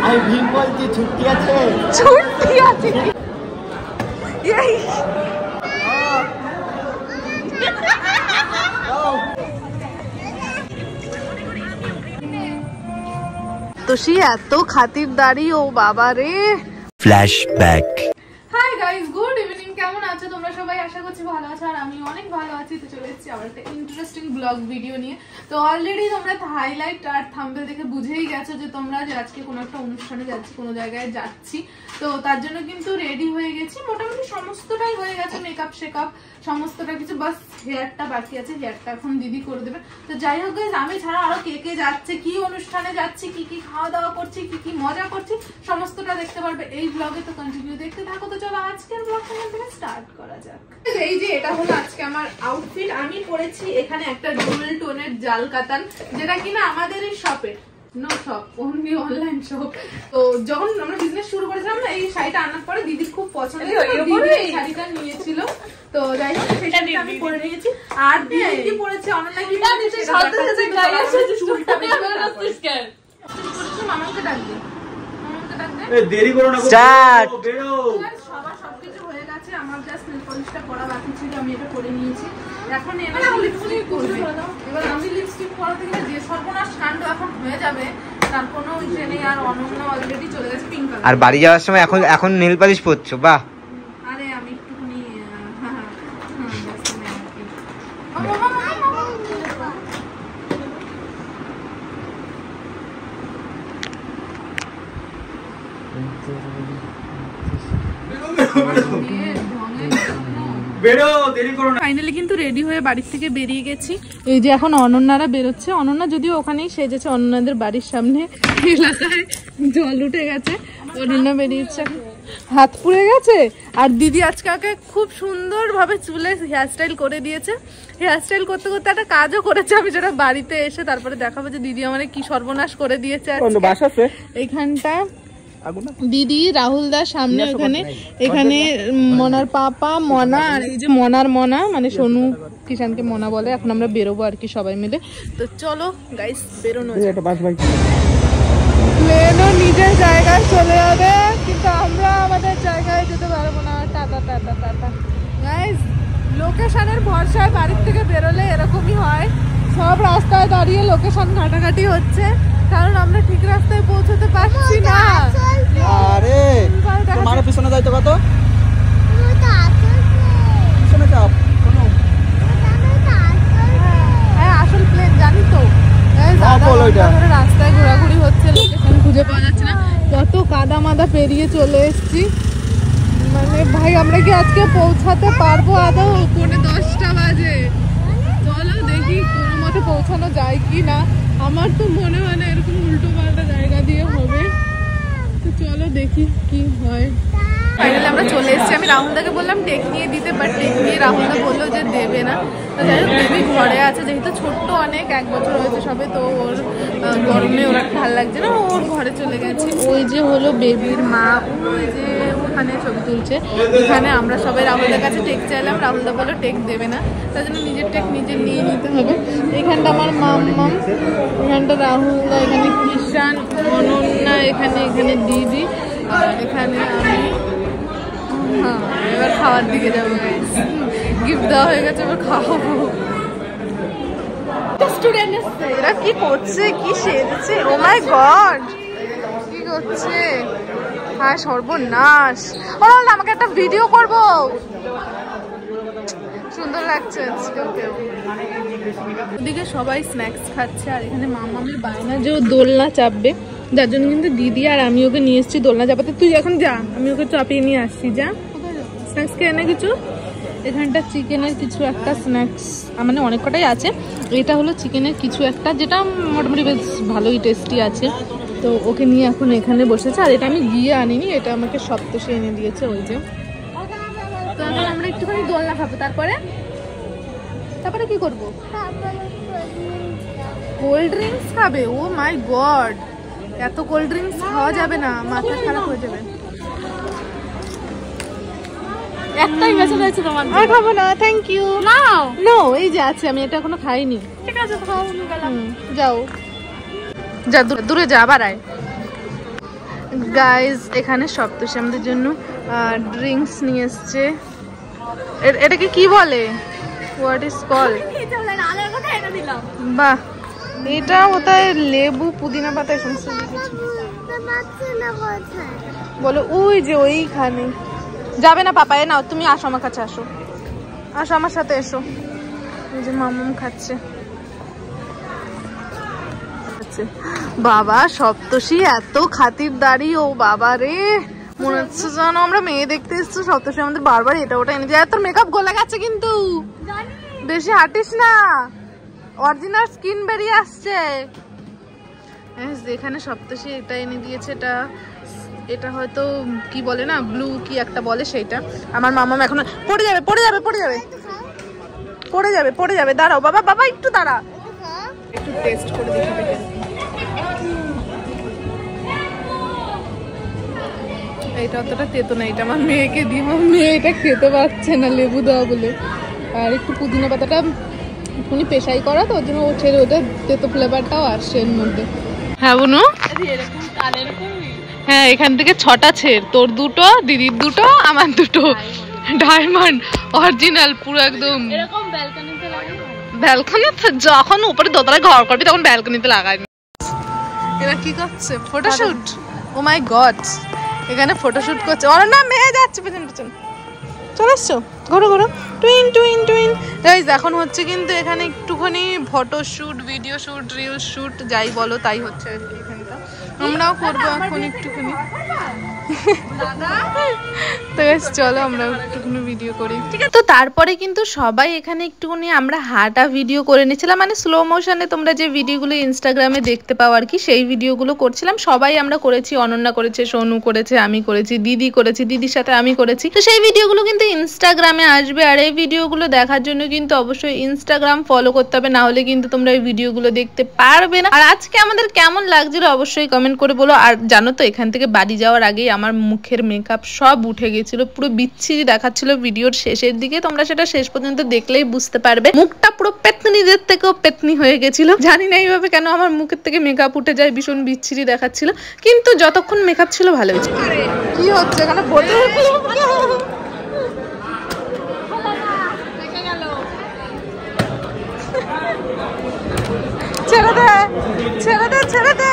আমি ভীম বলছি, ছুটি আছে, ছুটি আছে। তো সে এত খাতিরদারি, ও বাবা রে। Flashback. Hi guys, good evening. কেমন আছো তোমরা সবাই? আশা করছি ভালো আছো, আর আমি অনেক ভালো আছি। তো চলে এসেছি আবার একটা ইন্টারেস্টিং ব্লগ ভিডিও নিয়ে। তো অলরেডি তোমরা হাইলাইট আর থাম্বনেল দেখে বুঝেই গেছো যে তোমরা যে আজকে কোনো একটা অনুষ্ঠানে যাচ্ছি, কোনো জায়গায় যাচ্ছি। তো তার জন্য কিন্তু রেডি হয়ে গেছি, মোটামুটি সমস্তটাই হয়ে গেছে, মেকআপ শেকআপ সমস্তটা কিছু, বাস হেয়ারটা বাকি আছে, হেয়ারটা এখন দিদি করে দেবে। তো যাই হোক গাইস, আমি ছাড়া আরো কে কে যাচ্ছে, কি অনুষ্ঠানে যাচ্ছি, কি কি খাওয়া দাওয়া করছি, কি কি মজা করছি, সমস্তটা দেখতে পারবে এই ব্লগে। তো কন্টিনিউ দেখতে থাকো। তো চলো আজকের ব্লগটা থেকে স্টার্ট করা যাক। এই যে এটা হলো আজকে আমার আউটফিট। আমি পরেছি এখানে একটা ডুয়েল টোনের জাল কাতান, যেটা কিনা আমাদের এই শপের, no shop, only online shop. তো যখন আমরা বিজনেস শুরু করেছিলাম না, এই শাড়িটা আনার পরে দিদির খুব পছন্দ, দিদি এই শাড়িটা নিয়েছিল। তো যাই হোক সেটা আমি পরে নিয়েছি। আর দিদি কি পরেছে, অনলাইন চুলটা মামাকে ডাকবে, মামাকে ডাকবে, দেরি করো না, স্টার্ট। সবার সবকিছু হয়ে গেছে, আমার জাস্ট নেল পলিশটা করা বাকি ছিল, আমি এটা করে নিয়েছি। এখন এবার লিপস্টিক করবে। এবার আমি লিপস্টিক পরাতে গেলে যে সর্বনাশ কাণ্ড এখন হয়ে যাবে, তার কোনো ইয়ে নেই। আর অনন্য অলরেডি চলে গেছে পিঙ্ক কালার। আর বাড়ি যাওয়ার সময় এখন নেল পালিশ পরছো? বাহ। আরে আমি একটুখানি ফাইনালি কিন্তু রেডি হয়ে বাড়ির থেকে বেরিয়ে গেছি। এই যে এখন অনন্যারা বেরোচ্ছে। অনন্যা যদিও ওখানেই সেজেছে, অনন্যাদের বাড়ির সামনে এলাকায় জল উঠে গেছে, অনন্যা বেরিয়েছে, হাত পুড়ে গেছে। আর দিদি আজকে খুব সুন্দর ভাবে চুলে হেয়ারস্টাইল করে দিয়েছে। হেয়ারস্টাইল করতে করতে একটা কাজও করেছে, আমি যেটা বাড়িতে এসে তারপরে দেখাবো যে দিদি আমার কি সর্বনাশ করে দিয়েছে। এইখানটা দিদি রাহুল দার সামনে, এখানে মনার পাপা, মনা, আর এই যে মনার মনা, মানে সোনু কিষানকে মনা বলে। এখন আমরা বেরোবো আর কি সবাই মিলে। তো চলো গাইস বেরোনো। প্লেনও নিজের জায়গায় চলে যাবে, কিন্তু আমরা আমাদের জায়গায় যেতে পারবো না। Tata tata tata guys. লোকেশনের ভরসায় বাড়ির থেকে বেরোলে এরকমই হয়, সব রাস্তায় দাঁড়িয়ে লোকেশন ঘাটাঘাটি হচ্ছে, কারণ আমরা ঠিক রাস্তায় পৌঁছতে পারছি না। আরে তোমার পিছনে যাইতে কত, পিছনে যাও। হ্যাঁ আসল প্লেন জানি তো। রাস্তায় ঘোরাঘুরি হচ্ছে, লোকেশন খুঁজে পাওয়া যাচ্ছে না, কত কাদা মাদা পেরিয়ে চলে এসছি। মানে ভাই আমরা কি আজকে পৌঁছাতে পারবো আদৌ? 10টা বাজে। চলো দেখি কোনো মতে পৌঁছানো যায় কি না। আমার তো মনে হয় না এরকম উল্টো পাল্টা জায়গা দিয়ে হবে। তো চলো দেখি কি হয়। ফাইনালি আমরা চলে এসেছি। আমি রাহুলদাকে বললাম টেক নিয়ে দিতে, বাট টেক নিয়ে রাহুলদা বললো যে দেবে না। তো যাই হোক বেবি ঘরে আছে, যেহেতু ছোট্ট অনেক, 1 বছর হয়েছে সবে, তো ওর গরমে ওর ভালো লাগছে না, ওর ঘরে চলে গেছে। ওই যে হলো বেবির মা, ওই যে ওখানে ছবি তুলছে। এখানে আমরা সবাই রাহুলদার কাছে টেক চাইলাম, রাহুলদা বললো টেক দেবে না, তার জন্য নিজের টেক নিজে নিয়ে নিতে হবে। এখানটা আমার মাম্মাম, এখানটা রাহুলদা, এখানে কিষান, অনন্যা, এখানে দিদি, আর এখানে আমি। হ্যাঁ এবার খাওয়ার দিকে যাবো, গিফট দেওয়া হয়ে গেছে, এবার খাওয়াবো। এরা কি করছে, কি সেজেছে, ও মাই গড, কি করছে, হায় সর্বনাশ। বল আমাকে একটা ভিডিও করব, সুন্দর লাগছে আজকে। ওদিকে সবাই স্ন্যাক্স খাচ্ছে, আর এখানে মামামের বায়না যে ও দোলনা চাপবে, যার জন্য কিন্তু দিদি আর আমি ওকে নিয়ে এসেছি দোলনা চাপাতে। তুই এখন যা, আমি ওকে চাপিয়ে নিয়ে আসছি। যা স্ন্যাক্স খেয়ে নে কিছু। এখানটা চিকেনের কিছু একটা স্ন্যাক্স, মানে অনেক কটাই আছে। এটা হলো চিকেনের কিছু একটা, যেটা মোটামুটি বেশ ভালোই টেস্টি আছে। তো ওকে নিয়ে এখন এখানে বসেছে। আর এটা আমি গিয়ে আনিনি, এটা আমাকে সপ্তশী এনে দিয়েছে ওই যে। তো এখন আমরা একটুখানি দোলনা খাবো, তারপরে কি করবো? কোল্ড ড্রিঙ্কস খাবে? ও মাই গড, এত কোল্ড ড্রিঙ্কস খাওয়া যাবে না, মাথা খারাপ হয়ে যাবে। একটাই মেসে রয়েছে তোমার, আর খাবো না, থ্যাংক ইউ। নাও নো, এই যে আছে, আমি এটা এখনো খাইনি। ঠিক আছে খাও, যাও যা, দূরে যা, আবার আয়। গাইজ এখানে সপ্তষী আমাদের জন্য ড্রিঙ্কস নিয়ে এসছে। এটাকে কি বলে? What is call? বাহ, এটা ওটাই লেবু পুদিনা পাতা সমস্ত বলো। ওই যে ওইখানে যাবে না পাপা, এ নাও তুমি আসো আমার কাছে, আসো আসো আমার সাথে এসো। এই যে মামুম খাচ্ছে। বাবা সপ্তষী এত খাতিরদারি, ও বাবা রে, মনে হচ্ছে যেন আমরা মেয়ে দেখতে এসছি। সপ্তষী আমাদের বারবার এটা ওটা এনে দিয়ে। তোর মেকআপ গলে গেছে কিন্তু, বেশি হাঁটিস না, অরিজিনাল স্কিন বেরিয়ে আসছে। এখানে সপ্তষী এটা এনে দিয়েছে, এটা হয়তো কি বলে না, ব্লু কি একটা বলে সেইটা। আমার মামাম এখন পড়ে যাবে পড়ে যাবে পড়ে যাবে পড়ে যাবে পড়ে যাবে। দাঁড়াও বাবা, বাবা একটু দাঁড়া, একটু টেস্ট করে দেখি। এটা অতটা তেতো না, এটা আমার মেয়েকে দিই, আমার মেয়ে এটা খেতে পারছে না লেবু দেওয়া বলে। আর একটু পুদিনা পাতাটা একটুখানি পেশাই করা, তো ওর জন্য ও ছেড়ে ওটা তেতো ফ্লেভারটাও আসছে এর মধ্যে। হ্যাঁ বুনু, হ্যাঁ এখান থেকে 6টা ছেড়, তোর 2টো, দিদির 2টো, আমার 2টো। ডায়মন্ড অরিজিনাল পুরো একদম। ব্যালকনিতে যখন উপরে দোতলায় ঘর করবি তখন ব্যালকনিতে লাগাই। এরা কি করছে? ফটোশুট। ও মাই গড, এখানে ফটোশুট করছে। ওর না মেয়ে যাচ্ছে পেছন পেছন, চলে এসছো, ঘোরো ঘোরো, টুইন টুইন টুইন। গাইস এখন হচ্ছে কিন্তু এখানে একটুখানি photoshoot, video shoot, reel shoot, যাই বলো তাই হচ্ছে এখানটা। আমরাও করবো এখন একটুখানি। তো গাইস চলো আমরা একটুখানি ভিডিও করি। তো তারপরে কিন্তু সবাই এখানে একটুখানি আমরা হাঁটা ভিডিও করে নিয়েছিলাম, মানে স্লো মোশনে তোমরা যে ভিডিওগুলো ইনস্টাগ্রামে দেখতে পাও আর কি, সেই ভিডিওগুলো করছিলাম। সবাই আমরা করেছি, অনন্যা করেছে, সোনু করেছে, আমি করেছি, দিদি করেছি, দিদির সাথে আমি করেছি। তো সেই ভিডিওগুলো কিন্তু ইনস্টাগ্রামে আসবে, আর এই ভিডিওগুলো দেখার জন্য কিন্তু অবশ্যই ইনস্টাগ্রাম ফলো করতে হবে, না হলে কিন্তু তোমরা এই ভিডিওগুলো দেখতে পারবে না। আর আজকে আমাদের কেমন লাগছিল অবশ্যই কমেন্ট করে বলো। আর জানো তো এখান থেকে বাড়ি যাওয়ার আগেই আমার মুখের মেকআপ সব উঠে গেছিল, পুরো বিচ্ছিরি দেখাচ্ছিল ভিডিওর শেষের দিকে। তোমরা সেটা শেষ পর্যন্ত দেখলেই বুঝতে পারবে। মুখটা পুরো পেতনিদের থেকেও পেতনি হয়ে গেছিল, জানি না এইভাবে কেন আমার মুখের থেকে মেকআপ উঠে যায়, ভীষণ বিচ্ছিরি দেখাচ্ছিল, কিন্তু যতক্ষণ মেকআপ ছিল ভালো হয়েছে। কি হচ্ছে এখানে? ছেড়ে দে ছেড়ে দে ছেড়ে দে।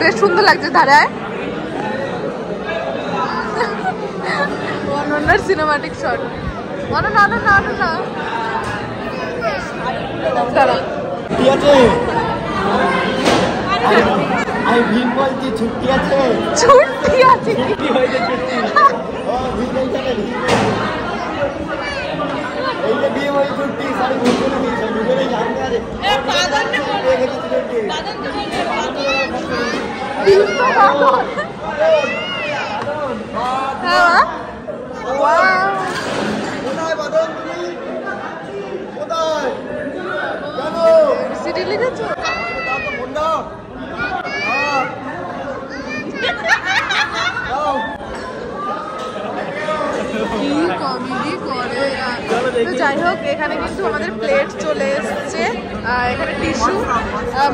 বেশ সুন্দর লাগছে ধারায়। অনন্যার সিনেমাটিক শট। অনন্যা অনন্যা অনন্যা দাঁড়া, ছুটি আছে, ছুটি আছে। সিটি লিখেছো? কি কমেডি করে। তো যাই হোক এখানে কিন্তু আমাদের প্লেট চলে এসছে, এখানে টিস্যু,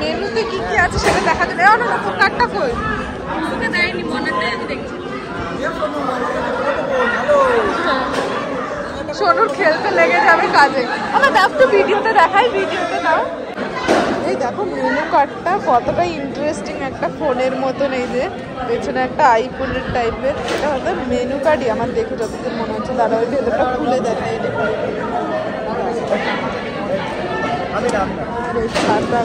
মেনুতে কি কি আছে সেটা দেখা যাবে। অনন্যা তোর কার্ডটা কই? দেয়নি, মনে নেই, আমি দেখছি। সোনুর খেলতে লেগে যাবে কাজে। আমরা দেখ তো ভিডিওতে দেখাই, ভিডিওতে দাও। এই দেখো মেনু কার্ডটা কতটা ইন্টারেস্টিং, একটা ফোনের মতন। এই যে পেছনে একটা আইফোনের টাইপের, এটা হয়তো মেনু কার্ডই আমার দেখে যতদূর মনে হচ্ছে। দাঁড়া ওই ভেতরটা খুলে দেখাই, এটা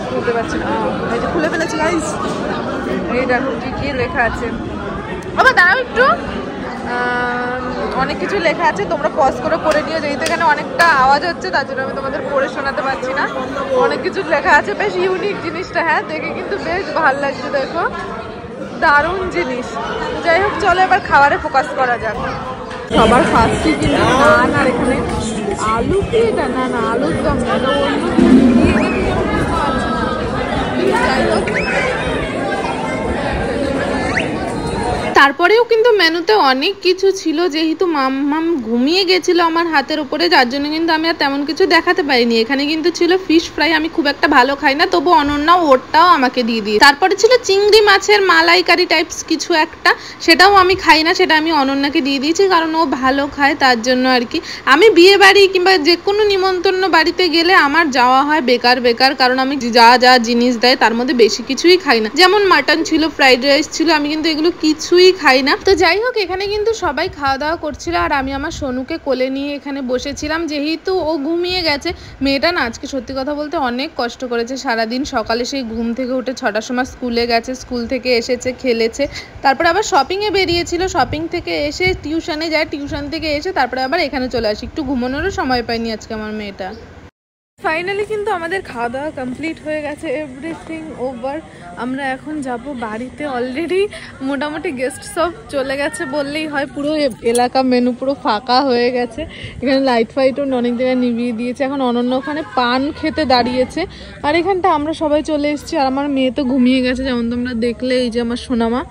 খুলতে পারছি না, এই যে খুলে ফেলেছি গাইস। এই দেখো কি কি লেখা আছে। আবার দাঁড়াও একটু, অনেক কিছু লেখা আছে, তোমরা পজ করে পড়ে নিয়ে, যেহেতু এখানে অনেকটা আওয়াজ হচ্ছে তার জন্য আমি তোমাদের পড়ে শোনাতে পারছি না। অনেক কিছু লেখা আছে, বেশ ইউনিক জিনিসটা। হ্যাঁ দেখে কিন্তু বেশ ভালো লাগছে, দেখো দারুণ জিনিস। যাই হোক চলো এবার খাবারে ফোকাস করা যাক। সবার ফার্স্টে কিন্তু নান, আর এখানে আলু কি এটা? না না আলুর দম না, অন্য যাই হোক তারপরেও কিন্তু মেনুতে অনেক কিছু ছিল, যেহেতু মাম্মাম ঘুমিয়ে গেছিল আমার হাতের উপরে, যার জন্য কিন্তু আমি আর তেমন কিছু দেখাতে পারিনি। এখানে কিন্তু ছিল ফিশ ফ্রাই, আমি খুব একটা ভালো খাই না, তবু অনন্যা ওরটাও আমাকে দিয়ে দিয়ে। তারপরে ছিল চিংড়ি মাছের মালাইকারি টাইপস কিছু একটা, সেটাও আমি খাই না, সেটা আমি অনন্যাকে দিয়ে দিয়েছি, কারণ ও ভালো খায় তার জন্য আর কি। আমি বিয়ে বাড়ি কিংবা যে কোনো নিমন্ত্রণ বাড়িতে গেলে আমার যাওয়া হয় বেকার বেকার, কারণ আমি যা যা জিনিস দেয় তার মধ্যে বেশি কিছুই খাই না। যেমন মাটন ছিল, ফ্রাইড রাইস ছিল, আমি কিন্তু এগুলো কিছুই খাই না। তো যাই হোক, এখানে কিন্তু সবাই খাওয়া দাওয়া করছিল আর আমি আমার সোনুকে কোলে নিয়ে এখানে বসেছিলাম, যেহেতু ও ঘুমিয়ে গেছে। মেয়েটা না আজকে সত্যি কথা বলতে অনেক কষ্ট করেছে সারাদিন। সকালে সেই ঘুম থেকে উঠে 6টার সময় স্কুলে গেছে, স্কুল থেকে এসেছে, খেলেছে, তারপরে আবার শপিংয়ে বেরিয়েছিল, শপিং থেকে এসে টিউশনে যায়, টিউশন থেকে এসে তারপরে আবার এখানে চলে আসি। একটু ঘুমানোরও সময় পায়নি আজকে আমার মেয়েটা। ফাইনালি কিন্তু আমাদের খাওয়া দাওয়া কমপ্লিট হয়ে গেছে, এভরিথিং ওভার। আমরা এখন যাব বাড়িতে। অলরেডি মোটামুটি গেস্ট সব চলে গেছে বললেই হয়, পুরো এলাকা মেনু পুরো ফাঁকা হয়ে গেছে। এখানে লাইট ফাইটও অনেক জায়গায় নিভিয়ে দিয়েছে। এখন অনন্য ওখানে পান খেতে দাঁড়িয়েছে, আর এখানটা আমরা সবাই চলে এসেছি। আর আমার মেয়ে তো ঘুমিয়ে গেছে, যেমন তোমরা দেখলে, এই যে আমার সোনামা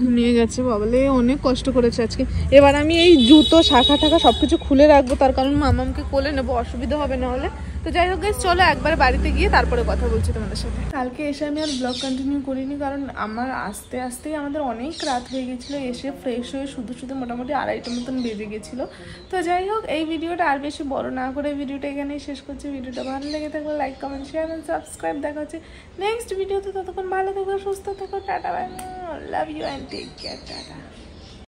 ঘুমিয়ে গেছে। বাবলে অনেক কষ্ট করেছে আজকে। এবার আমি এই জুতো শাখা টাখা সব কিছু খুলে রাখবো, তার কারণ মামামকে কোলে নেবো, অসুবিধা হবে না হলে। তো যাই হোক গাইস, চলো একবার বাড়িতে গিয়ে তারপরে কথা বলছি তোমাদের সাথে। কালকে এসে আমি আর ব্লগ কন্টিনিউ করিনি, কারণ আমার আস্তে আস্তেই আমাদের অনেক রাত হয়ে গেছিলো। এসে ফ্রেশ হয়ে শুধু শুধু মোটামুটি 2:30টার মতন বেজে গেছিলো। তো যাই হোক, এই ভিডিওটা আর বেশি বড় না করে ভিডিওটা এখানেই শেষ করছি। ভিডিওটা ভালো লেগে থাকলে like, comment, share and subscribe. দেখা হচ্ছে নেক্সট ভিডিওতে। ততক্ষণ ভালো থেকো, সুস্থ থেকো, টাটা, bye, love you and take care, tata.